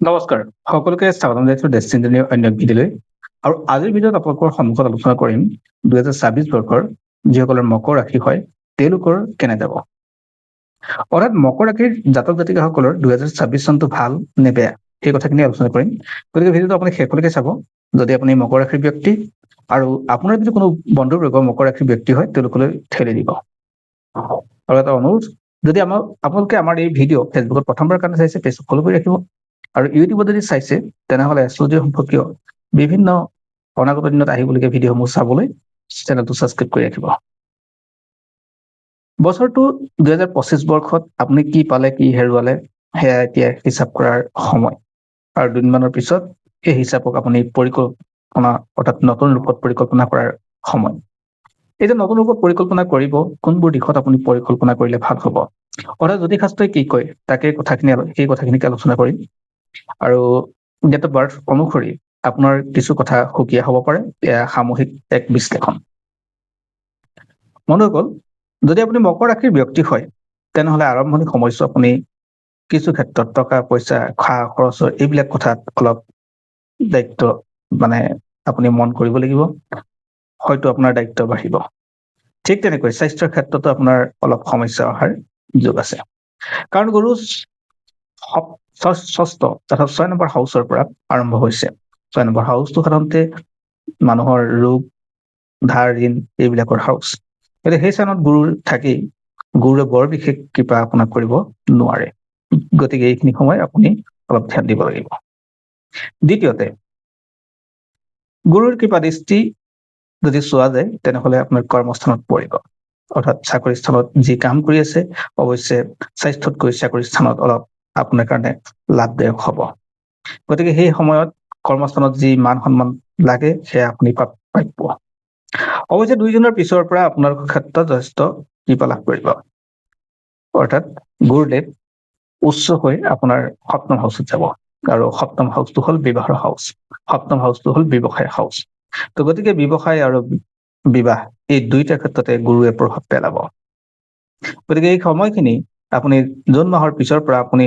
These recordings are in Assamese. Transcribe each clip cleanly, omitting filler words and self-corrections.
নমস্কাৰ সকলোকে স্বাগতম জনাইছো ডেষ্টিনিৰ অন্য এক ভিডিঅ'লৈ। আৰু আজিৰ ভিডিঅ'ত আপোনালোকৰ সন্মুখত আলোচনা কৰিম 2026 বৰ্ষৰ যিসকলৰ মকৰ ৰাশি হয় তেওঁলোকৰ কেনে যাব। অৰ্থাৎ মকৰ ৰাশিৰ জাতক জাতিকাসকলৰ 2026 চনটো ভাল নে বেয়া সেই কথাখিনি আলোচনা কৰিম। গতিকে ভিডিঅ'টো আপুনি শেষলৈকে চাব। যদি আপুনি মকৰ ৰাশিৰ ব্যক্তি আৰু আপোনাৰ যদি কোনো বন্ধুবৰ্গ মকৰ ৰাশিৰ ব্যক্তি হয় তেওঁলোকলৈ ঠেলি দিব। আৰু এটা অনুৰোধ, যদি আপোনালোকে আমাৰ এই ভিডিঅ' ফেচবুকত প্ৰথমবাৰৰ কাৰণে চাইছে পেজটো ফ'ল' কৰি ৰাখিব। আৰু ইউটিউবত যদি চাইছে তেনেহ'লে এষ্ট্ৰলজি সম্পৰ্কীয় বিভিন্ন অনাগত দিনত আহিবলগীয়া ভিডিঅ'সমূহ চাবলৈ চেনেলটো ছাবস্ক্ৰাইব কৰি ৰাখিব। বছৰটো 2025 বৰ্ষত আপুনি কি পালে কি হেৰুৱালে সেয়া এতিয়া হিচাপ কৰাৰ সময়। আৰু দুদিনমানৰ পিছত সেই হিচাপক আপুনি পৰিকল্পনা অৰ্থাৎ নতুন ৰূপত পৰিকল্পনা কৰাৰ সময়। এই যে নতুন ৰূপত পৰিকল্পনা কৰিব, কোনবোৰ দিশত আপুনি পৰিকল্পনা কৰিলে ভাল হ'ব। অৰ্থাৎ জ্যোতিষশাস্ত্ৰই কি কয় তাকে সেই কথাখিনিকে আলোচনা কৰিম। আৰু ডেট অফ বাৰ্থ অনুসৰি আপোনাৰ কিছু কথা সুকীয়া হ'ব পাৰে। এয়া সামূহিক এক বিশ্লেষণ। বন্ধুসকল, যদি আপুনি মকৰ ৰাশিৰ ব্যক্তি হয় তেনেহ'লে আৰম্ভণি সময়ছোৱা আপুনি কিছু ক্ষেত্ৰত টকা পইচা খা খৰচৰ এইবিলাক কথাত অলপ দায়িত্ব আপুনি মন কৰিব লাগিব। হয়তো আপোনাৰ দায়িত্ব বাঢ়িব। ঠিক তেনেকৈ স্বাস্থ্যৰ ক্ষেত্ৰতো আপোনাৰ অলপ সমস্যা অহাৰ যোগ আছে। কাৰণ গুৰু ষষ্ঠ তথা 6 নম্বৰ হাউচৰ পৰা আৰম্ভ হৈছে। 6 নম্বৰ হাউচটো সাধাৰণতে মানুহৰ ৰোগ ধাৰ ঋণ এইবিলাকৰ হাউচ। গতিকে সেই স্থানত গুৰুৰ থাকি গুৰুৱে বৰ বিশেষ কৃপা আপোনাক কৰিব নোৱাৰে। গতিকে এইখিনি সময় আপুনি অলপ ধ্যান দিব লাগিব। দ্বিতীয়তে, গুৰুৰ কৃপা দৃষ্টি যদি চোৱা যায় তেনেহ'লে আপোনাৰ কৰ্মস্থানত পৰিব। অৰ্থাৎ চাকৰি স্থানত যি কাম কৰি আছে অৱশ্যে স্বাস্থ্যতকৈ চাকৰি স্থানত অলপ আপোনাৰ কাৰণে লাভদায়ক হ'ব। গতিকে সেই সময়ত কৰ্মস্থানত যি মান সন্মান লাগে সেয়া আপুনি পাব। অৱশ্যে 2 জুনৰ পিছৰ পৰা আপোনাৰ ক্ষেত্ৰত যথেষ্ট কৃপা লাভ কৰিব। অৰ্থাৎ গুৰুদেৱ উচ্চ হৈ আপোনাৰ 7ম হাউচত যাব। আৰু 7ম হাউচটো হ'ল বিবাহৰ হাউচ, 7ম হাউচটো হ'ল ব্যৱসায় হাউচ। তো গতিকে ব্যৱসায় আৰু বিবাহ এই দুইটা ক্ষেত্ৰতে গুৰুৱে প্ৰভাৱ পেলাব। গতিকে এই সময়খিনি আপুনি জুন মাহৰ পিছৰ পৰা আপুনি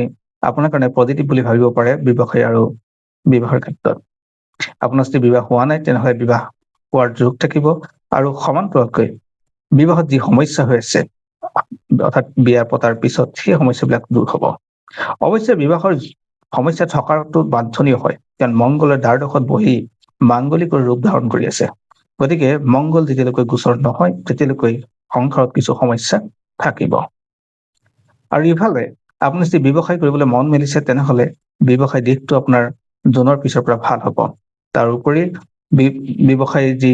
আপোনাৰ কাৰণে পজিটিভ বুলি ভাবিব পাৰে ব্যৱসায় আৰু বিবাহৰ ক্ষেত্ৰত। আপোনাৰ যদি বিবাহ হোৱা নাই তেনেহ'লে বিবাহ হোৱাৰ যোগ থাকিব। আৰু সমান্তৰালকৈ বিবাহত যি সমস্যা হৈ আছে অৰ্থাৎ বিয়া পতাৰ পিছত সেই সমস্যাবিলাক দূৰ হ'ব। অৱশ্যে বিবাহৰ সমস্যা থকাটো বাঞ্ছনীয় হয়, কাৰণ মংগলৰ দ্বাদশত বহি মাংগলিকৰ ৰূপ ধাৰণ কৰি আছে। গতিকে মংগল যেতিয়ালৈকে গোচৰ নহয় তেতিয়ালৈকে সংসাৰত কিছু সমস্যা থাকিব। আৰু ইফালে আপুনি যদি ব্যৱসায় কৰিবলৈ মন মেলিছে তেনেহ'লে ব্যৱসায় দিশটো আপোনাৰ জুনৰ পিছৰ পৰা ভাল হ'ব। তাৰোপৰি ব্যৱসায়ী যি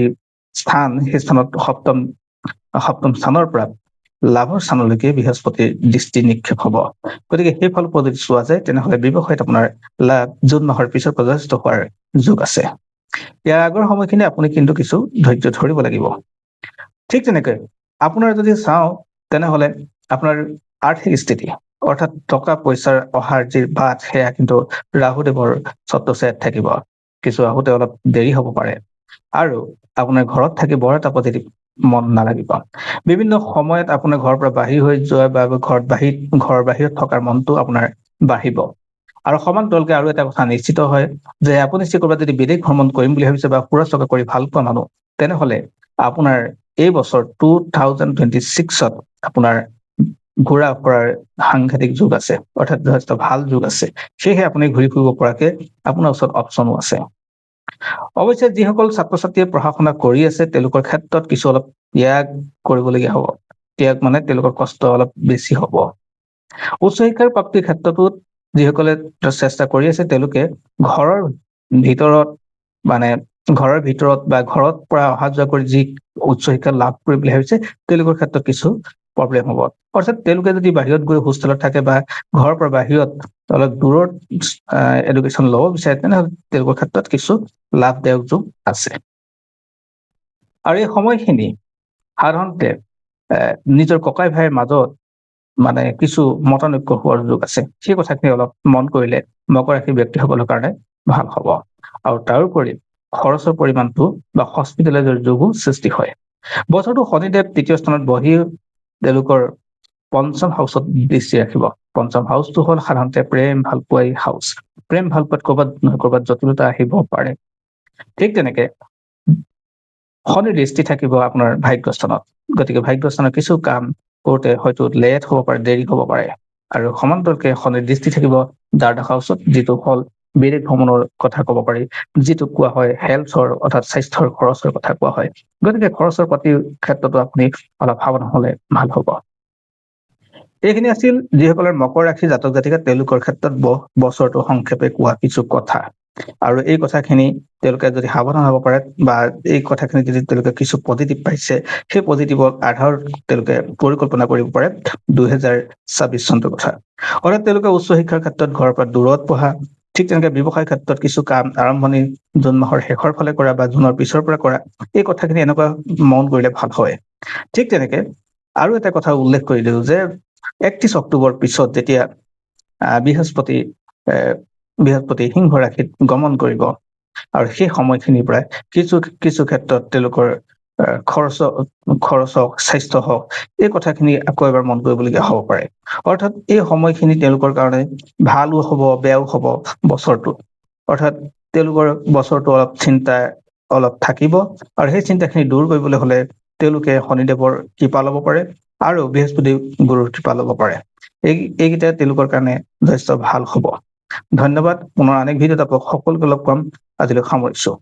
স্থান সেই স্থানত সপ্তম স্থানৰ পৰা লাভৰ স্থানলৈকে বৃহস্পতিৰ দৃষ্টি নিক্ষেপ হ'ব। গতিকে সেই ফল যদি চোৱা যায় তেনেহ'লে ব্যৱসায়ত আপোনাৰ লাভ জুন মাহৰ পিছৰ পৰা যথেষ্ট হোৱাৰ যোগ আছে। ইয়াৰ আগৰ সময়খিনি আপুনি কিন্তু কিছু ধৈৰ্য ধৰিব লাগিব। ঠিক তেনেকৈ আপোনাৰ যদি চাওঁ তেনেহ'লে আপোনাৰ আৰ্থিক স্থিতি অৰ্থাৎ টকা পইচাৰ অহাৰ যি বাট সেয়া কিন্তু ৰাহুদেৱৰ ছত্ৰছায়াত থাকিব। কিছু আহোঁতে অলপ দেৰি হ'ব পাৰে। আৰু আপোনাৰ ঘৰত থাকি বৰ এটা পজিটিভ মন নালাগিব। বিভিন্ন সময়ত আপোনাৰ ঘৰৰ পৰা বাহিৰ হৈ যোৱা বা ঘৰৰ বাহিৰত থকাৰ মনটো আপোনাৰ বাঢ়িব। আৰু সমান্তৰালকৈ আৰু এটা কথা নিশ্চিত হয় যে আপুনি ক'ৰবাত যদি বিদেশ ভ্ৰমণ কৰিম বুলি ভাবিছে বা ফুৰা চকা কৰি ভাল পোৱা মানুহ তেনেহ'লে আপোনাৰ এই বছৰ 2026ত আপোনাৰ ঘূৰা ফুৰাৰ সাংঘাতিক যোগ আছে, অৰ্থাৎ যথেষ্ট ভাল যোগ আছে। সেয়েহে আপুনি ঘূৰি ফুৰিব পৰাকে আপোনাৰ ওচৰত অপচনো আছে। অৱশ্যে যিসকল ছাত্ৰ ছাত্ৰীয়ে পঢ়া শুনা কৰি আছে তেওঁলোকৰ ক্ষেত্ৰত কিছু অলপ ত্যাগ কৰিবলগীয়া হ'ব। ত্যাগ মানে তেওঁলোকৰ কষ্ট অলপ বেছি হ'ব। উচ্চ শিক্ষাৰ প্ৰাপ্তিৰ ক্ষেত্ৰতো যিসকলে চেষ্টা কৰি আছে তেওঁলোকে ঘৰৰ ভিতৰত বা ঘৰত পৰা অহা যোৱা কৰি যি উচ্চ শিক্ষা লাভ কৰি বুলি ভাবিছে তেওঁলোকৰ ক্ষেত্ৰত কিছু প্ৰব্লেম হ'ব। অৰ্থাৎ তেওঁলোকে যদি বাহিৰত গৈ হোষ্টেলত থাকে বা ঘৰৰ পৰা বাহিৰত অলপ দূৰত এডুকেশ্যন ল'ব বিচাৰে তেনেহ'লে তেওঁলোকৰ ক্ষেত্ৰত কিছু লাভদায়ক যোগ আছে। আৰু এই সময়খিনি সাধাৰণতে নিজৰ ককাই ভাইৰ মাজত কিছু মতানৈক্য হোৱাৰ যোগ আছে। সেই কথাখিনি অলপ মন কৰিলে মকৰ ৰাশিৰ ব্যক্তিসকলৰ কাৰণে ভাল হ'ব। আৰু তাৰোপৰি খৰচৰ পৰিমাণটো বা হস্পিটেলাইজৰ যোগো সৃষ্টি হয়। বছৰটো শনিদেৱ 3য় স্থানত বহি তেওঁলোকৰ 5ম হাউচত দৃষ্টি ৰাখিব। পঞ্চম হাউচটো হ'ল সাধাৰণতে প্ৰেম ভালপোৱাই হাউচ। প্ৰেম ভালপোৱাত ক'ৰবাত নহয় ক'ৰবাত জটিলতা আহিব পাৰে। ঠিক তেনেকে শনিৰ দৃষ্টি থাকিব আপোনাৰ ভাগ্যস্থানত, গতিকে ভাগ্যস্থানত কিছু কাম কৰোঁতে হয়তো লেট হ'ব পাৰে, দেৰি হ'ব পাৰে। আৰু সমান্তৰকে শনিৰ দৃষ্টি থাকিব দ্বাদশ হাউচত, যিটো হ'ল বিদেশ ভ্ৰমণৰ কথা ক'ব পাৰি, যিটোক কোৱা হয় হেল্থৰ অৰ্থাৎ স্বাস্থ্যৰ খৰচৰ কথা কোৱা হয়। গতিকে খৰচৰ পাতিৰ ক্ষেত্ৰতো আপুনি অলপ সাৱধান হ'লে ভাল হ'ব। এইখিনি আছিল যিসকলৰ মকৰ ৰাশি জাতক জাতিকা তেওঁলোকৰ ক্ষেত্ৰত বছৰটো সংক্ষেপে কোৱা কিছু কথা। আৰু এই কথাখিনি তেওঁলোকে যদি সাৱধান হ'ব পাৰে বা এই কথাখিনি যদি তেওঁলোকে কিছু পজিটিভ পাইছে, সেই পজিটিভৰ আধাৰত তেওঁলোকে পৰিকল্পনা কৰিব পাৰে 2026 চনটোৰ কথা। অৰ্থাৎ তেওঁলোকে উচ্চ শিক্ষাৰ ক্ষেত্ৰত ঘৰৰ পৰা দূৰত পঢ়া, ঠিক তেনেকে ব্যৱসায় ক্ষেত্ৰত কিছু কাম আৰম্ভণি জুন মাহৰ শেষৰ ফালে কৰা বা জুনৰ পিছৰ পৰা কৰা, এই কথাখিনি এনেকুৱা মন কৰিলে ভাল হয়। ঠিক তেনেকে আৰু এটা কথা উল্লেখ কৰি দিওঁ যে 31 অক্টোবৰ পিছত যেতিয়া বৃহস্পতি সিংহ ৰাশিত গমন কৰিব, আৰু সেই সময়খিনিৰ পৰা কিছু ক্ষেত্ৰত তেওঁলোকৰ খৰচ হওক, স্বাস্থ্য হওক, এই কথাখিনি আকৌ এবাৰ মন কৰিবলগীয়া হ'ব পাৰে। অৰ্থাৎ এই সময়খিনি তেওঁলোকৰ কাৰণে ভালো হ'ব বেয়াও হ'ব বছৰটো। অৰ্থাৎ তেওঁলোকৰ বছৰটো অলপ থাকিব, আৰু সেই চিন্তাখিনি দূৰ কৰিবলৈ হ'লে তেওঁলোকে শনিদেৱৰ কৃপা ল'ব পাৰে আৰু বৃহস্পতি গুৰুৰ কৃপা ল'ব পাৰে। এইকেইটা তেওঁলোকৰ কাৰণে যথেষ্ট ভাল হ'ব। ধন্যবাদ। পুনৰ আন এক ভিডিঅ'ত আপোনালোক সকলোকে লগ পাম। আজিলৈ সামৰিছো।